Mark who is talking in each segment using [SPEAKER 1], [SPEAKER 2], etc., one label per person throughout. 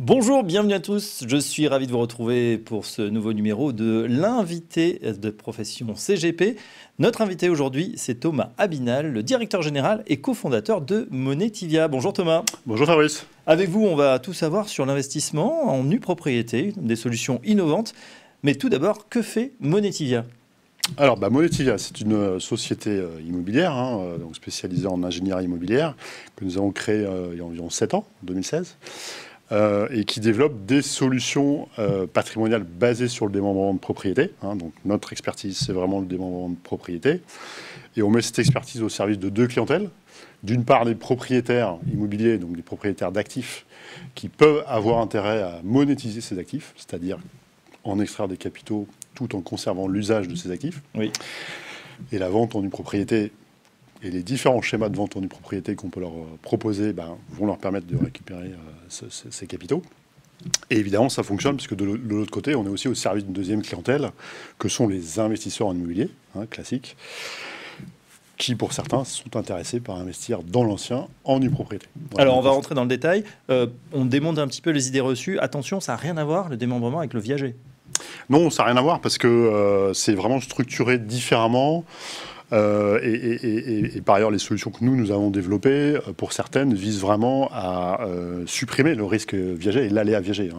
[SPEAKER 1] Bonjour, bienvenue à tous. Je suis ravi de vous retrouver pour ce nouveau numéro de l'invité de profession CGP. Notre invité aujourd'hui, c'est Thomas Abinal, le directeur général et cofondateur de Monetivia. Bonjour Thomas.
[SPEAKER 2] Bonjour Fabrice.
[SPEAKER 1] Avec vous, on va tout savoir sur l'investissement en nue propriété, des solutions innovantes. Mais tout d'abord, que fait Monetivia ?
[SPEAKER 2] Alors, Monetivia, c'est une société immobilière, donc spécialisée en ingénierie immobilière, que nous avons créée il y a environ 7 ans, en 2016. Et qui développe des solutions patrimoniales basées sur le démembrement de propriété. Donc notre expertise, c'est vraiment le démembrement de propriété. Et on met cette expertise au service de deux clientèles. D'une part, des propriétaires immobiliers, donc des propriétaires d'actifs, qui peuvent avoir intérêt à monétiser ces actifs, c'est-à-dire en extraire des capitaux tout en conservant l'usage de ces actifs.
[SPEAKER 1] Oui.
[SPEAKER 2] Et la vente en une propriété et les différents schémas de vente en propriété qu'on peut leur proposer vont leur permettre de récupérer ces capitaux. Et évidemment, ça fonctionne puisque de l'autre côté, on est aussi au service d'une deuxième clientèle, que sont les investisseurs en immobilier, classiques, qui pour certains sont intéressés par investir dans l'ancien en une propriété. Voilà.
[SPEAKER 1] Alors on va rentrer dans le détail. On démonte un petit peu les idées reçues. Attention, ça n'a rien à voir, le démembrement, avec le viager.
[SPEAKER 2] Non, ça n'a rien à voir parce que c'est vraiment structuré différemment. Et par ailleurs, les solutions que nous avons développées, pour certaines, visent vraiment à supprimer le risque viager et l'aléa viager.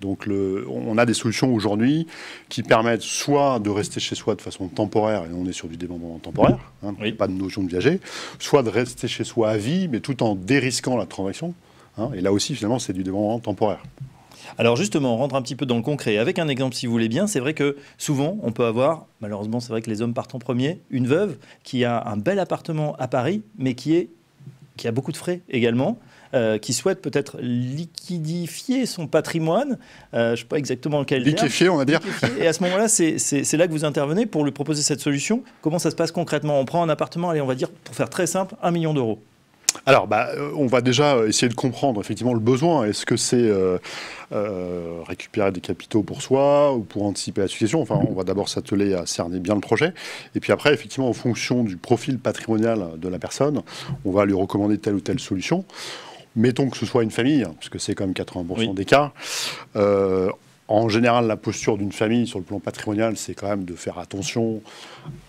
[SPEAKER 2] Donc on a des solutions aujourd'hui qui permettent soit de rester chez soi de façon temporaire, et on est sur du démembrement temporaire,
[SPEAKER 1] Oui.
[SPEAKER 2] pas de notion de viager, soit de rester chez soi à vie, mais tout en dérisquant la transaction. Et là aussi, finalement, c'est du démembrement temporaire.
[SPEAKER 1] Alors justement, on rentre un petit peu dans le concret. Avec un exemple, si vous voulez bien, c'est vrai que souvent, on peut avoir, malheureusement, c'est vrai que les hommes partent en premier, une veuve qui a un bel appartement à Paris, mais qui a beaucoup de frais également, qui souhaite peut-être liquidifier son patrimoine. Je ne sais pas exactement quel terme.
[SPEAKER 2] Liquéfier, on va dire.
[SPEAKER 1] Et à ce moment-là, c'est là que vous intervenez pour lui proposer cette solution. Comment ça se passe concrètement ? On prend un appartement, allez, on va dire, pour faire très simple, 1 million d'euros.
[SPEAKER 2] Alors, on va déjà essayer de comprendre effectivement le besoin. Est-ce que c'est récupérer des capitaux pour soi ou pour anticiper la succession ? Enfin, on va d'abord s'atteler à cerner bien le projet. Et puis après, effectivement, en fonction du profil patrimonial de la personne, on va lui recommander telle ou telle solution. Mettons que ce soit une famille, puisque c'est quand même 80% des cas. En général, la posture d'une famille sur le plan patrimonial, c'est quand même de faire attention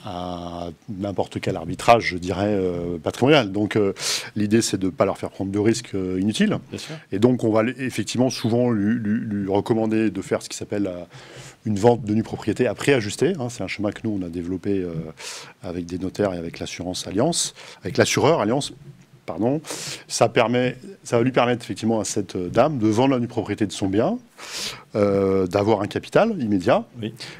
[SPEAKER 2] à n'importe quel arbitrage, je dirais, patrimonial. Donc, l'idée, c'est de ne pas leur faire prendre de risques inutiles. Et donc, on va effectivement souvent lui recommander de faire ce qui s'appelle une vente de nue propriété à prix ajusté. C'est un schéma que nous, on a développé avec des notaires et avec l'assurance Allianz, avec l'assureur Allianz. Pardon. Ça va lui permettre effectivement à cette dame de vendre la nue propriété de son bien, d'avoir un capital immédiat,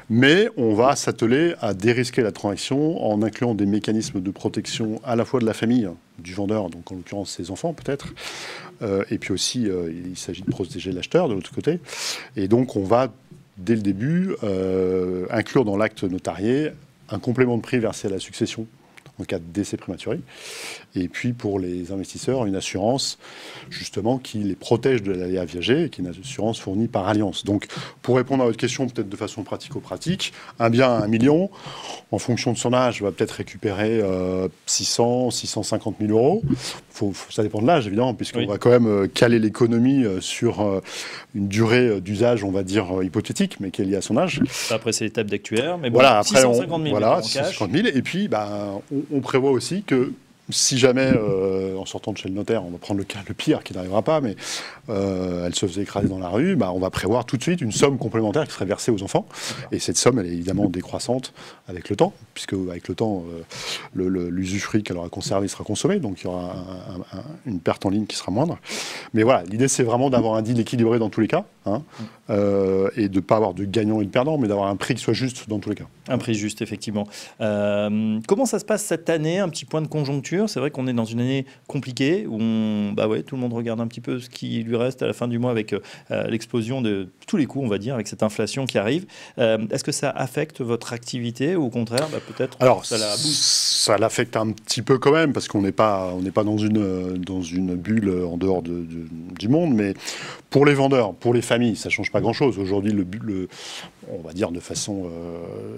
[SPEAKER 2] mais on va s'atteler à dérisquer la transaction en incluant des mécanismes de protection à la fois de la famille, du vendeur, donc en l'occurrence ses enfants peut-être, et puis aussi il s'agit de protéger l'acheteur de l'autre côté. Et donc on va, dès le début, inclure dans l'acte notarié un complément de prix versé à la succession en cas de décès prématuré. Et puis pour les investisseurs, une assurance justement qui les protège de l'aléa viager, qui est une assurance fournie par Allianz. Donc pour répondre à votre question peut-être de façon pratico-pratique, un bien à 1 million, en fonction de son âge, va peut-être récupérer 600, 650 000 euros. Ça dépend de l'âge évidemment, puisqu'on va quand même caler l'économie sur une durée d'usage, on va dire hypothétique, mais qui est liée à son âge.
[SPEAKER 1] Après c'est l'étape d'actuaire, mais bon,
[SPEAKER 2] voilà, après,
[SPEAKER 1] 650 000
[SPEAKER 2] voilà,
[SPEAKER 1] en cash.
[SPEAKER 2] 650 000. Et puis on prévoit aussi que si jamais, en sortant de chez le notaire, on va prendre le cas le pire qui n'arrivera pas, mais elle se faisait écraser dans la rue, on va prévoir tout de suite une somme complémentaire qui serait versée aux enfants. Et cette somme, elle est évidemment décroissante avec le temps, puisque avec le temps, l'usufruit qu'elle aura conservé sera consommé, donc il y aura une perte en ligne qui sera moindre. Mais voilà, l'idée c'est vraiment d'avoir un deal équilibré dans tous les cas, et de ne pas avoir de gagnant et de perdant, mais d'avoir un prix qui soit juste dans tous les cas.
[SPEAKER 1] Un prix juste, effectivement. Comment ça se passe cette année ? Un petit point de conjoncture. C'est vrai qu'on est dans une année compliquée où tout le monde regarde un petit peu ce qui lui reste à la fin du mois avec l'explosion de tous les coûts, on va dire, avec cette inflation qui arrive. Est-ce que ça affecte votre activité ou au contraire, peut-être
[SPEAKER 2] Alors,
[SPEAKER 1] ça la booste ?
[SPEAKER 2] Ça l'affecte un petit peu quand même parce qu'on n'est pas dans une bulle en dehors du monde, mais Pour les vendeurs, pour les familles, ça ne change pas grand-chose. Aujourd'hui, on va dire de façon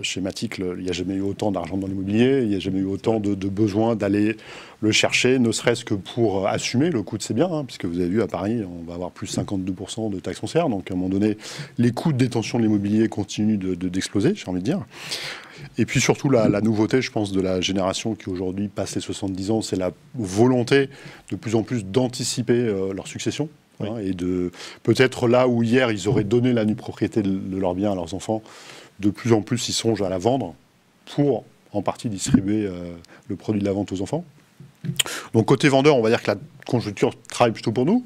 [SPEAKER 2] schématique, il n'y a jamais eu autant d'argent dans l'immobilier, il n'y a jamais eu autant de besoin d'aller le chercher, ne serait-ce que pour assumer le coût de ces biens, hein, puisque vous avez vu, à Paris, on va avoir plus 52% de taxes foncières. Donc, à un moment donné, les coûts de détention de l'immobilier continuent d'exploser, j'ai envie de dire. Et puis surtout, la nouveauté, je pense, de la génération qui aujourd'hui passe les 70 ans, c'est la volonté de plus en plus d'anticiper leur succession. Oui. Hein, et de peut-être là où hier ils auraient donné la nue propriété de leurs biens à leurs enfants, de plus en plus ils songent à la vendre pour en partie distribuer le produit de la vente aux enfants. Donc côté vendeur, on va dire que la conjoncture travaille plutôt pour nous.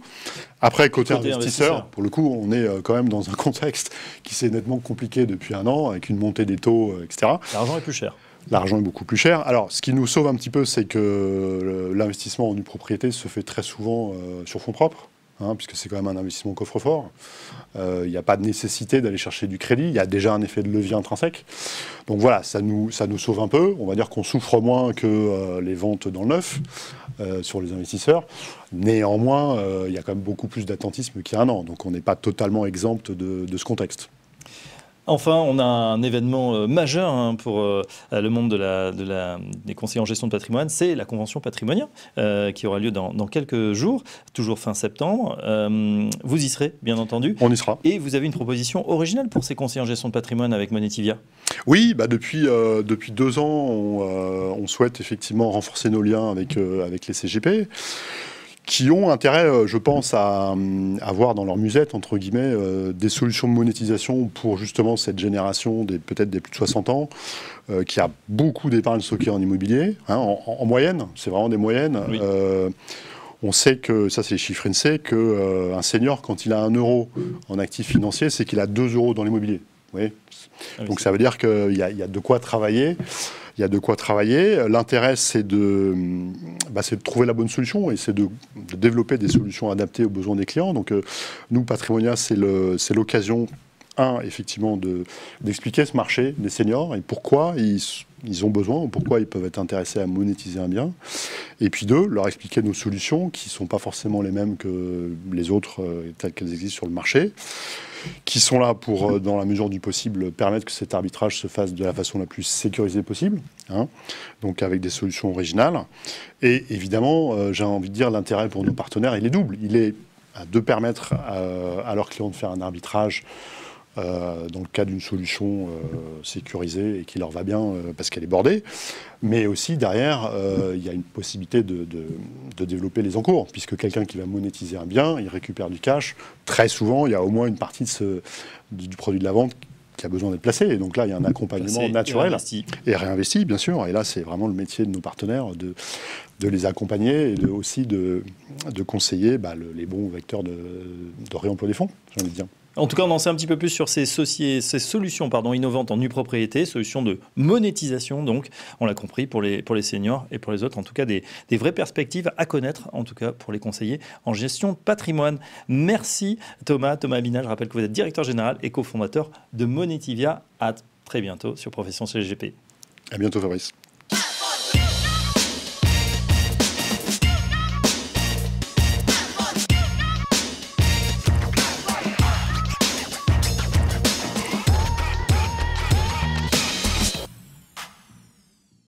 [SPEAKER 2] Après, côté investisseur, pour le coup, on est quand même dans un contexte qui s'est nettement compliqué depuis un an, avec une montée des taux, etc.
[SPEAKER 1] L'argent est plus cher.
[SPEAKER 2] L'argent est beaucoup plus cher. Alors, ce qui nous sauve un petit peu, c'est que l'investissement en nue propriété se fait très souvent sur fonds propres. Hein, puisque c'est quand même un investissement coffre-fort. Il n'y a pas de nécessité d'aller chercher du crédit. Il y a déjà un effet de levier intrinsèque. Donc voilà, ça nous sauve un peu. On va dire qu'on souffre moins que les ventes dans le neuf sur les investisseurs. Néanmoins, il y a quand même beaucoup plus d'attentisme qu'il y a un an. Donc on n'est pas totalement exempt de ce contexte.
[SPEAKER 1] Enfin, on a un événement majeur pour le monde des conseillers en gestion de patrimoine, c'est la Convention Patrimonia, qui aura lieu dans quelques jours, toujours fin septembre. Vous y serez, bien entendu.
[SPEAKER 2] On y sera.
[SPEAKER 1] Et vous avez une proposition originale pour ces conseillers en gestion de patrimoine avec Monetivia.
[SPEAKER 2] Oui, depuis 2 ans, on souhaite effectivement renforcer nos liens avec les CGP, qui ont intérêt, je pense, à avoir dans leur musette, entre guillemets, des solutions de monétisation pour justement cette génération, peut-être des plus de 60 ans, qui a beaucoup d'épargne stockée en immobilier, hein, en moyenne, c'est vraiment des moyennes. Oui. On sait que, ça c'est les chiffres INSEE, qu'un senior, quand il a 1 euro en actif financier, c'est qu'il a 2 euros dans l'immobilier. Oui. Donc ça veut dire qu'il y a de quoi travailler. Il y a de quoi travailler. L'intérêt, c'est de trouver la bonne solution et c'est de développer des solutions adaptées aux besoins des clients. Donc, nous, Patrimonia, c'est l'occasion, effectivement, d'expliquer ce marché des seniors et pourquoi ils ont besoin ou pourquoi ils peuvent être intéressés à monétiser un bien. Et puis 2, leur expliquer nos solutions qui ne sont pas forcément les mêmes que les autres telles qu'elles existent sur le marché, qui sont là pour, dans la mesure du possible, permettre que cet arbitrage se fasse de la façon la plus sécurisée possible, hein, donc avec des solutions originales. Et évidemment, j'ai envie de dire, l'intérêt pour nos partenaires, il est double. Il est de permettre à leurs clients de faire un arbitrage dans le cas d'une solution sécurisée et qui leur va bien parce qu'elle est bordée. Mais aussi, derrière, il y a une possibilité de développer les encours, puisque quelqu'un qui va monétiser un bien, il récupère du cash. Très souvent, il y a au moins une partie du produit de la vente qui a besoin d'être placé. Et donc là, il y a un accompagnement naturel. Et réinvesti, bien sûr. Et là, c'est vraiment le métier de nos partenaires de les accompagner et aussi de conseiller les bons vecteurs de réemploi des fonds, j'ai envie de dire.
[SPEAKER 1] En tout cas, on en sait un petit peu plus sur ces solutions innovantes en nue propriété, solutions de monétisation, donc, on l'a compris, pour les seniors et pour les autres, en tout cas, des vraies perspectives à connaître, en tout cas, pour les conseillers en gestion de patrimoine. Merci Thomas Abinal, je rappelle que vous êtes directeur général et cofondateur de Monetivia. À très bientôt sur Profession CGP.
[SPEAKER 2] À bientôt Fabrice.